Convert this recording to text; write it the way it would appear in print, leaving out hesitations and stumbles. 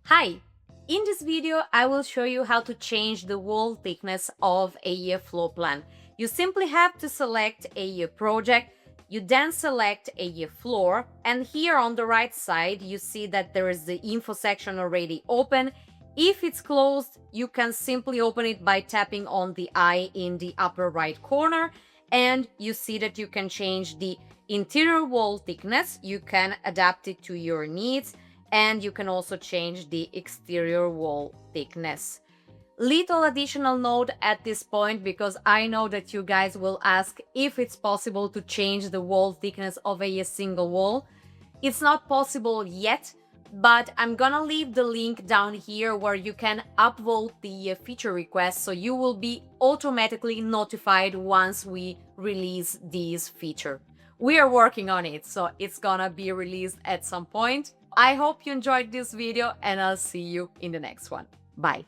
Hi! In this video, I will show you how to change the wall thickness of a floor plan. You simply have to select a project, you then select a floor, and here on the right side, you see that there is the info section already open. If it's closed, you can simply open it by tapping on the eye in the upper right corner, and you see that you can change the interior wall thickness, you can adapt it to your needs, and you can also change the exterior wall thickness. Little additional note at this point, because I know that you guys will ask if it's possible to change the wall thickness of a single wall. It's not possible yet, but I'm gonna leave the link down here where you can upvote the feature request, so you will be automatically notified once we release this feature. We are working on it, so it's gonna be released at some point. I hope you enjoyed this video, and I'll see you in the next one. Bye!